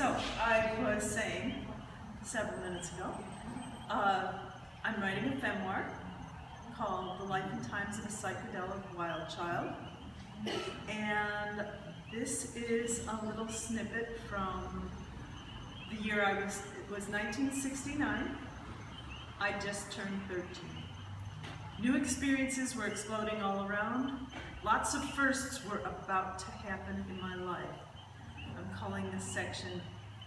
So I was saying several minutes ago, I'm writing a memoir called The Life and Times of a Psychedelic Wild Child. And this is a little snippet from the year it was 1969. I just turned 13. New experiences were exploding all around. Lots of firsts were about to happen in my life. I'm calling this section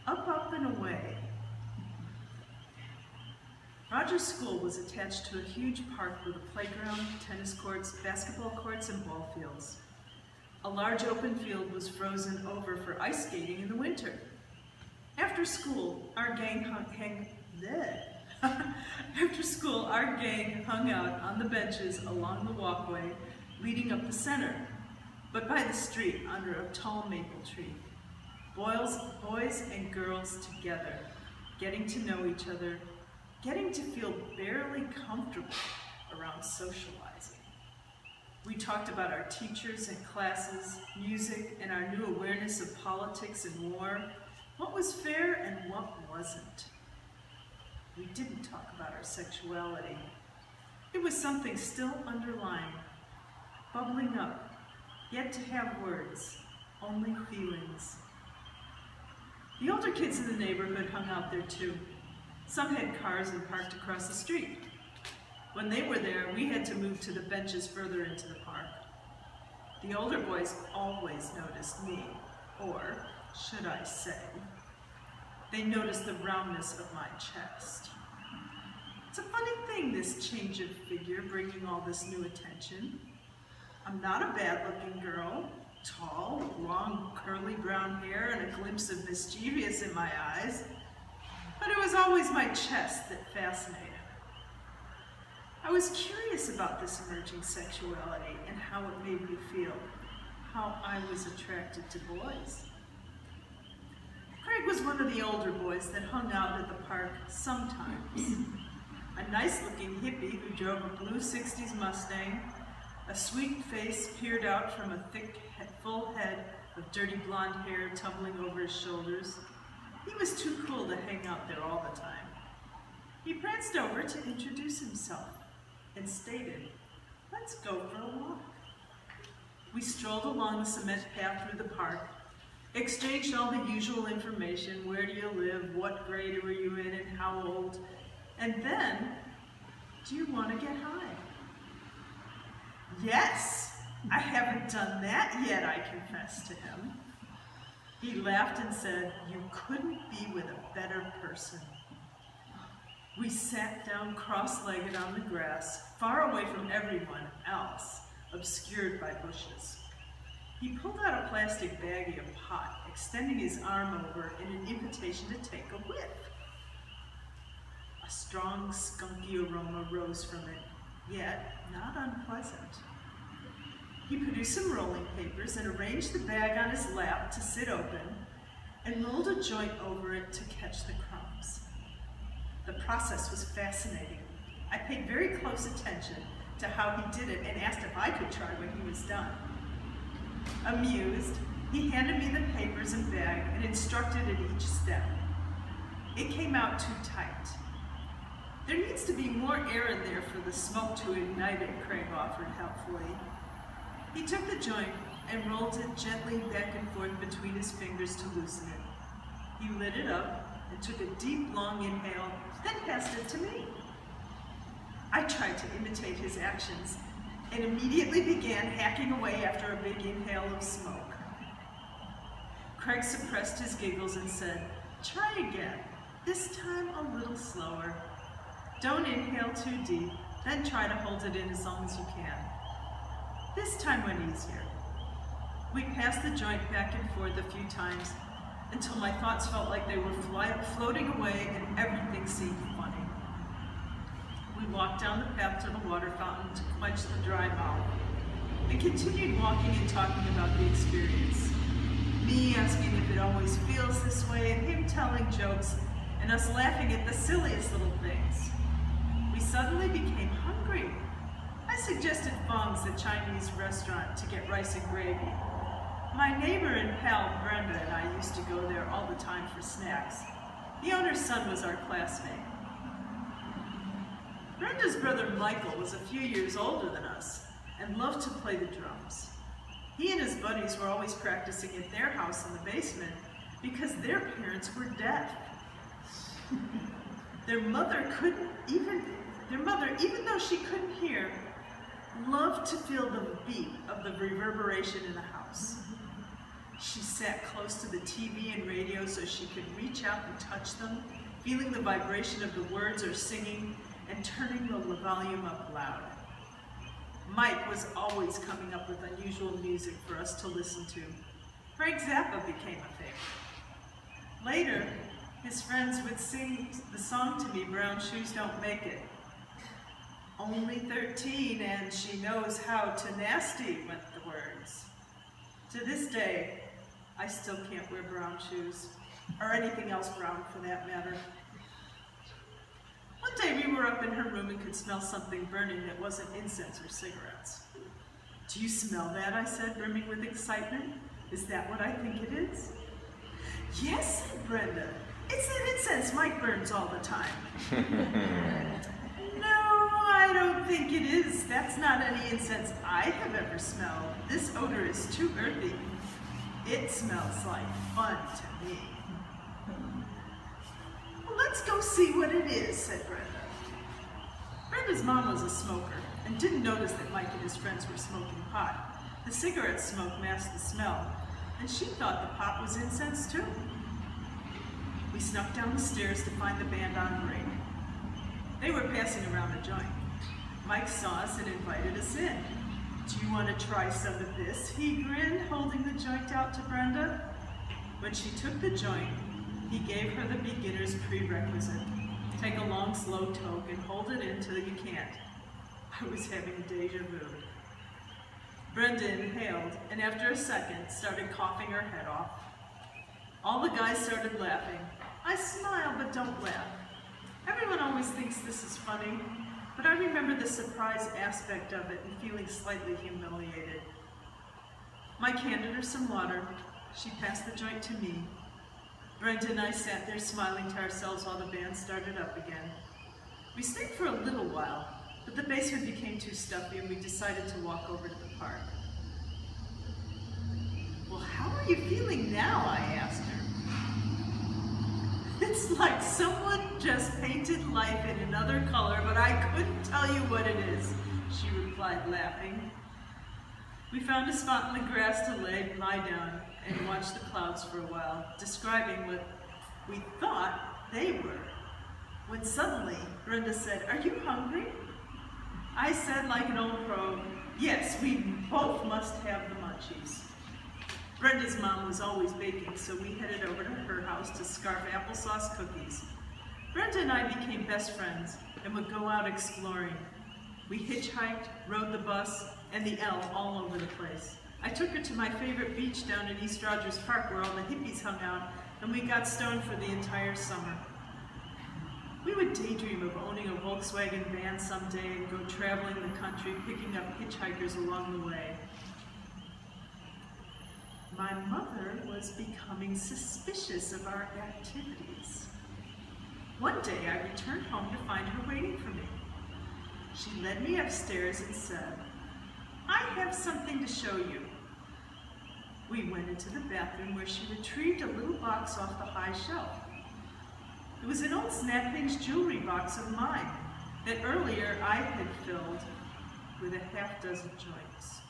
Up, Up, and Away. Rogers School was attached to a huge park with a playground, tennis courts, basketball courts, and ball fields. A large open field was frozen over for ice skating in the winter. After school, our gang hung out on the benches along the walkway leading up the center, but by the street under a tall maple tree. Boys and girls together, getting to know each other, getting to feel barely comfortable around socializing. We talked about our teachers and classes, music, and our new awareness of politics and war, what was fair and what wasn't. We didn't talk about our sexuality. It was something still underlying, bubbling up, yet to have words, only feelings. The older kids in the neighborhood hung out there too. Some had cars and parked across the street. When they were there, we had to move to the benches further into the park. The older boys always noticed me, or should I say, they noticed the roundness of my chest. It's a funny thing, this change of figure, bringing all this new attention. I'm not a bad-looking girl, tall, with long, curly brown hair and a glimpse of mischievous in my eyes, but it was always my chest that fascinated. I was curious about this emerging sexuality and how it made me feel, how I was attracted to boys. Craig was one of the older boys that hung out at the park sometimes. A nice-looking hippie who drove a blue 60s Mustang. A sweet face peered out from a thick, full head of dirty blonde hair tumbling over his shoulders. He was too cool to hang out there all the time. He pranced over to introduce himself and stated, "Let's go for a walk." We strolled along the cement path through the park, exchanged all the usual information: where do you live, what grade were you in, and how old, and then, do you want to get high? Yes, I haven't done that yet, I confessed to him. He laughed and said, "You couldn't be with a better person." We sat down cross-legged on the grass, far away from everyone else, obscured by bushes. He pulled out a plastic baggie of pot, extending his arm over in an invitation to take a whiff. A strong, skunky aroma rose from it, yet not unpleasant. He produced some rolling papers and arranged the bag on his lap to sit open and rolled a joint over it to catch the crumbs. The process was fascinating. I paid very close attention to how he did it and asked if I could try when he was done. Amused, he handed me the papers and bag and instructed at each step. It came out too tight. "There needs to be more air in there for the smoke to ignite it," Craig offered helpfully. He took the joint and rolled it gently back and forth between his fingers to loosen it. He lit it up and took a deep, long inhale, then passed it to me. I tried to imitate his actions and immediately began hacking away after a big inhale of smoke. Craig suppressed his giggles and said, "Try again, this time a little slower. Don't inhale too deep, then try to hold it in as long as you can." This time went easier. We passed the joint back and forth a few times until my thoughts felt like they were floating away and everything seemed funny. We walked down the path to the water fountain to quench the dry mouth and continued walking and talking about the experience. Me asking if it always feels this way and him telling jokes and us laughing at the silliest little things. We suddenly became hungry. I suggested Fong's, the Chinese restaurant, to get rice and gravy. My neighbor and pal Brenda and I used to go there all the time for snacks. The owner's son was our classmate. Brenda's brother Michael was a few years older than us and loved to play the drums. He and his buddies were always practicing at their house in the basement because their parents were deaf. Their mother, even though she couldn't hear, loved to feel the beat of the reverberation in the house. She sat close to the TV and radio so she could reach out and touch them, feeling the vibration of the words or singing, and turning the volume up loud. Mike was always coming up with unusual music for us to listen to. Frank Zappa became a favorite. Later, his friends would sing the song to me, Brown Shoes Don't Make It. Only 13 and she knows how to nasty, went the words. To this day, I still can't wear brown shoes, or anything else brown for that matter. One day we were up in her room and could smell something burning that wasn't incense or cigarettes. "Do you smell that?" I said, brimming with excitement. "Is that what I think it is?" "Yes," said Brenda. "It's that incense Mike burns all the time." "No, I don't think it is. That's not any incense I have ever smelled. This odor is too earthy. It smells like fun to me." "Well, let's go see what it is," said Brenda. Brenda's mom was a smoker and didn't notice that Mike and his friends were smoking pot. The cigarette smoke masked the smell, and she thought the pot was incense too. We snuck down the stairs to find the band on break. They were passing around a joint. Mike saw us and invited us in. "Do you want to try some of this?" he grinned, holding the joint out to Brenda. When she took the joint, he gave her the beginner's prerequisite. Take a long, slow toke and hold it in till you can't. I was having deja vu. Brenda inhaled, and after a second, started coughing her head off. All the guys started laughing. I smile, but don't laugh. Everyone always thinks this is funny, but I remember the surprise aspect of it and feeling slightly humiliated. Mike handed her some water. She passed the joint to me. Brenda and I sat there smiling to ourselves while the band started up again. We stayed for a little while, but the basement became too stuffy and we decided to walk over to the park. "Well, how are you feeling now?" I asked her. "It's like someone just painted life in another color, but I couldn't tell you what it is," she replied, laughing. We found a spot in the grass to lie down and watch the clouds for a while, describing what we thought they were. When suddenly, Brenda said, "Are you hungry?" I said like an old pro, "Yes, we both must have the munchies." Brenda's mom was always baking, so we headed over to her house to scarf applesauce cookies. Brenda and I became best friends and would go out exploring. We hitchhiked, rode the bus, and the L all over the place. I took her to my favorite beach down in East Rogers Park where all the hippies hung out, and we got stoned for the entire summer. We would daydream of owning a Volkswagen van someday and go traveling the country, picking up hitchhikers along the way. My mother was becoming suspicious of our activities. One day I returned home to find her waiting for me. She led me upstairs and said, "I have something to show you." We went into the bathroom where she retrieved a little box off the high shelf. It was an old snap-hinge jewelry box of mine that earlier I had filled with a half-dozen joints.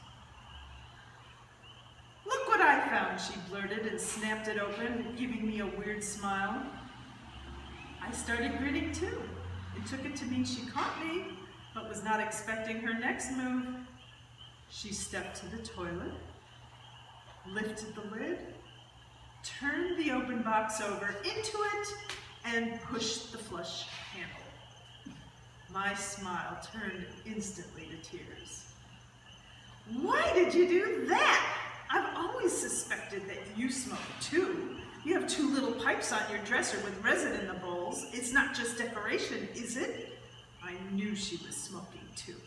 "Look what I found," she blurted and snapped it open, giving me a weird smile. I started grinning too and took it to mean she caught me, but was not expecting her next move. She stepped to the toilet, lifted the lid, turned the open box over into it, and pushed the flush handle. My smile turned instantly to tears. "Why did you do that? I've always suspected that you smoke too. You have two little pipes on your dresser with resin in the bowls. It's not just decoration, is it?" I knew she was smoking too.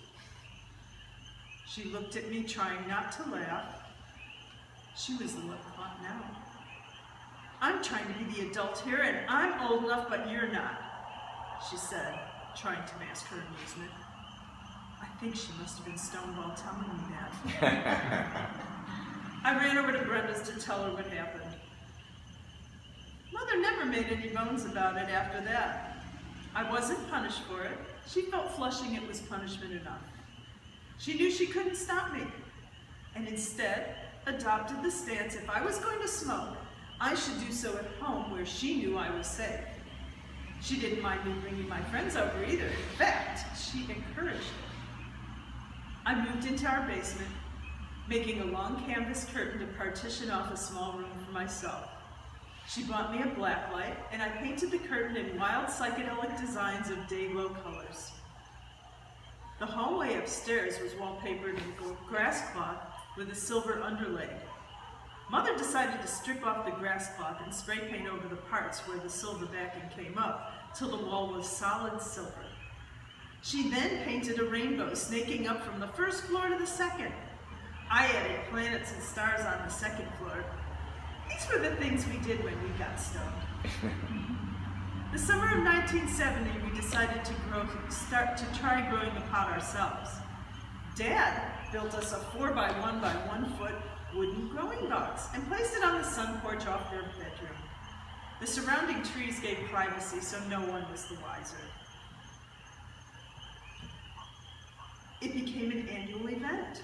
She looked at me, trying not to laugh. She was the love caught now. I'm trying to be the adult here, and I'm old enough, but you're not, she said, trying to mask her amusement. I think she must have been stoned while telling me that. I ran over to Brenda's to tell her what happened. Mother never made any bones about it after that. I wasn't punished for it. She felt flushing it was punishment enough. She knew she couldn't stop me, and instead adopted the stance if I was going to smoke, I should do so at home where she knew I was safe. She didn't mind me bringing my friends over either. In fact, she encouraged it. I moved into our basement, making a long canvas curtain to partition off a small room for myself. She bought me a black light, and I painted the curtain in wild psychedelic designs of day-glow colors. The hallway upstairs was wallpapered in grass cloth with a silver underlay. Mother decided to strip off the grass cloth and spray paint over the parts where the silver backing came up till the wall was solid silver. She then painted a rainbow snaking up from the first floor to the second. I added planets and stars on the second floor. These were the things we did when we got stoned. The summer of 1970, we decided to try growing the pot ourselves. Dad built us a 4x1 by 1 foot wooden growing box and placed it on the sun porch off their bedroom. The surrounding trees gave privacy, so no one was the wiser. It became an annual event.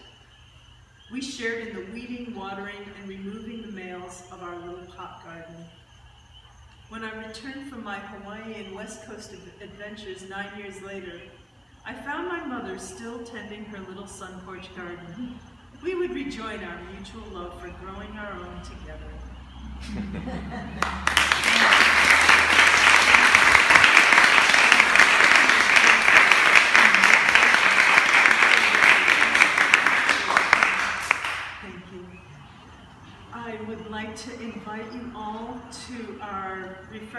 We shared in the weeding, watering, and removing the males of our little pot garden. When I returned from my Hawaiian West Coast adventures 9 years later, I found my mother still tending her little sun porch garden. We would rejoin our mutual love for growing our own together. Thank you. I would like to invite you all to our refreshment.